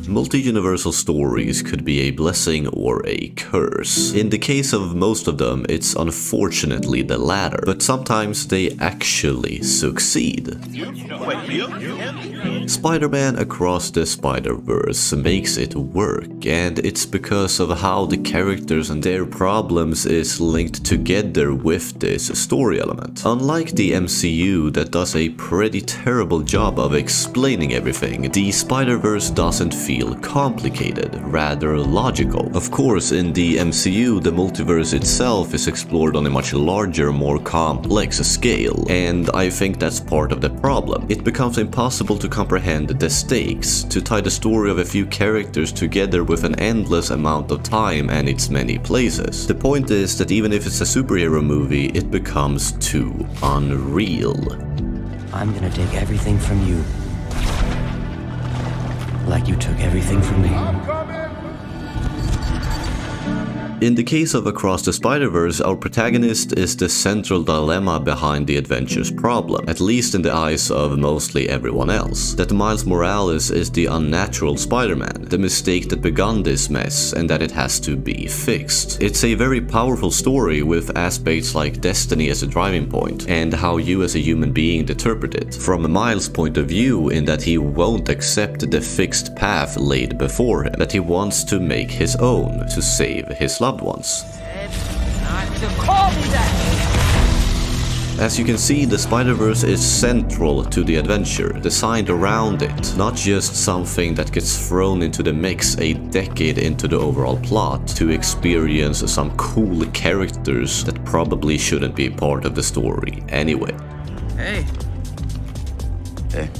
Multi-universal stories could be a blessing or a curse. In the case of most of them, it's unfortunately the latter, but sometimes they actually succeed. Spider-Man Across the Spider-Verse makes it work, and it's because of how the characters and their problems is linked together with this story element. Unlike the MCU that does a pretty terrible job of explaining everything, the Spider-Verse doesn't feel complicated, rather logical. Of course, in the MCU, the multiverse itself is explored on a much larger, more complex scale, and I think that's part of the problem. It becomes impossible to comprehend the stakes, to tie the story of a few characters together with an endless amount of time and its many places. The point is that even if it's a superhero movie, it becomes too unreal. I'm gonna take everything from you. Like you took everything from me. In the case of Across the Spider-Verse, our protagonist is the central dilemma behind the adventure's problem, at least in the eyes of mostly everyone else. That Miles Morales is the unnatural Spider-Man, the mistake that begun this mess, and that it has to be fixed. It's a very powerful story with aspects like destiny as a driving point, and how you as a human being interpret it. From Miles' point of view, in that he won't accept the fixed path laid before him, that he wants to make his own, to save his loved ones. As you can see, the Spider-Verse is central to the adventure, designed around it, not just something that gets thrown into the mix a decade into the overall plot to experience some cool characters that probably shouldn't be part of the story anyway. Hey. Hey.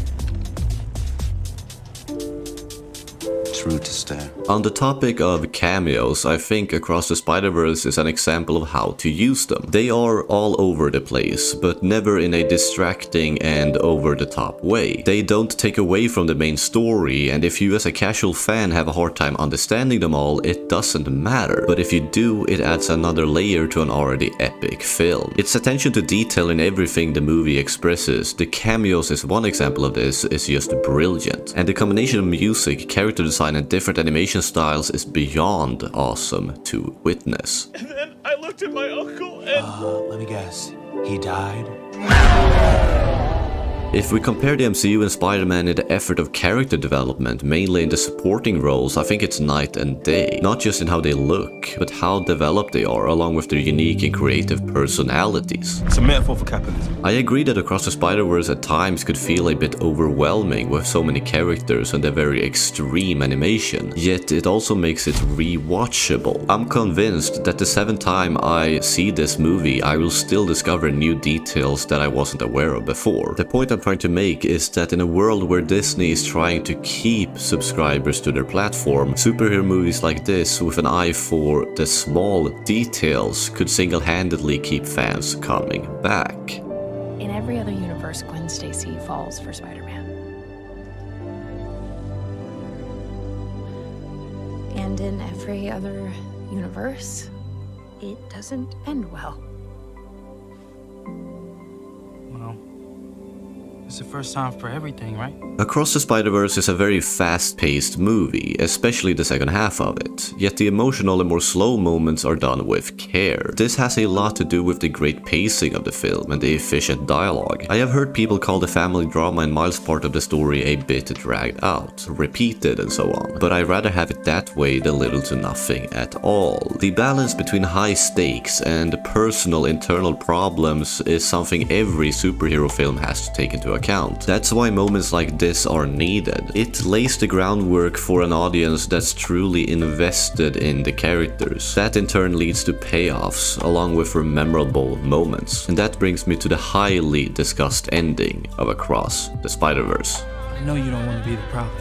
Rude to stare. On the topic of cameos, I think Across the Spider-Verse is an example of how to use them. They are all over the place, but never in a distracting and over-the-top way. They don't take away from the main story, and if you as a casual fan have a hard time understanding them all, it doesn't matter. But if you do, it adds another layer to an already epic film. Its attention to detail in everything the movie expresses, the cameos is one example of this, is just brilliant. And the combination of music, character design, and different animation styles is beyond awesome to witness. And then I looked at my uncle and... Let me guess. He died? If we compare the MCU and Spider-Man in the effort of character development, mainly in the supporting roles, I think it's night and day. Not just in how they look, but how developed they are, along with their unique and creative personalities. It's a metaphor for capitalism. I agree that Across the Spider-Verse at times could feel a bit overwhelming with so many characters and their very extreme animation, yet it also makes it rewatchable. I'm convinced that the 7th time I see this movie, I will still discover new details that I wasn't aware of before. The point I'm trying to make is that in a world where Disney is trying to keep subscribers to their platform, superhero movies like this with an eye for the small details could single-handedly keep fans coming back. In every other universe, Gwen Stacy falls for Spider-Man. And in every other universe, it doesn't end well. Well, it's the first time for everything, right? Across the Spider-Verse is a very fast-paced movie, especially the second half of it, yet the emotional and more slow moments are done with care. This has a lot to do with the great pacing of the film and the efficient dialogue. I have heard people call the family drama and Miles' part of the story a bit dragged out, repeated and so on, but I'd rather have it that way than little to nothing at all. The balance between high stakes and personal internal problems is something every superhero film has to take into account. That's why moments like this are needed. It lays the groundwork for an audience that's truly invested in the characters. That in turn leads to payoffs, along with memorable moments. And that brings me to the highly discussed ending of Across the Spider-Verse. I know you don't want to be the problem.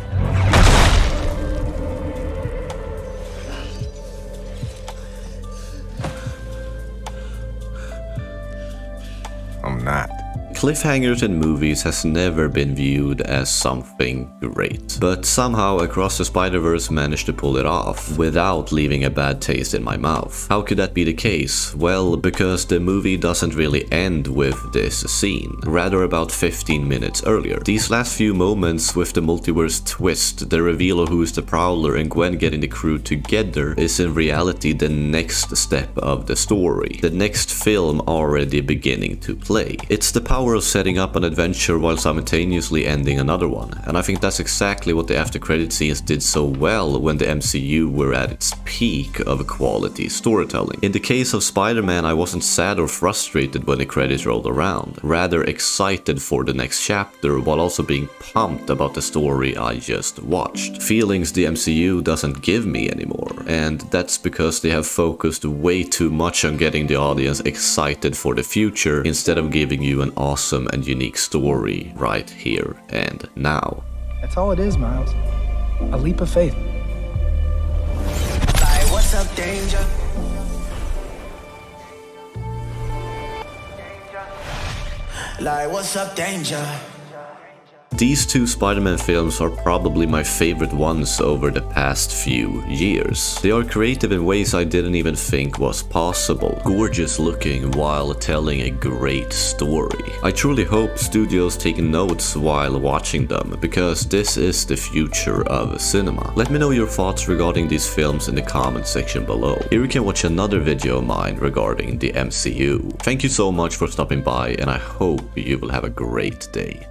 I'm not. Cliffhangers in movies has never been viewed as something great, but somehow Across the Spider-Verse managed to pull it off without leaving a bad taste in my mouth. How could that be the case? Well, because the movie doesn't really end with this scene, rather about 15 minutes earlier. These last few moments with the multiverse twist, the reveal of who is the Prowler and Gwen getting the crew together is in reality the next step of the story, the next film already beginning to play. It's the power of setting up an adventure while simultaneously ending another one, and I think that's exactly what the after credit scenes did so well when the MCU were at its peak of quality storytelling. In the case of Spider-Man, I wasn't sad or frustrated when the credits rolled around, rather excited for the next chapter while also being pumped about the story I just watched. Feelings the MCU doesn't give me anymore, and that's because they have focused way too much on getting the audience excited for the future instead of giving you an awesome and unique story right here and now. That's all it is, Miles. A leap of faith. Like, what's up, danger? Like, what's up, danger? These two Spider-Man films are probably my favorite ones over the past few years. They are creative in ways I didn't even think was possible, gorgeous looking while telling a great story. I truly hope studios take notes while watching them, because this is the future of cinema. Let me know your thoughts regarding these films in the comment section below. Here you can watch another video of mine regarding the MCU. Thank you so much for stopping by, and I hope you will have a great day.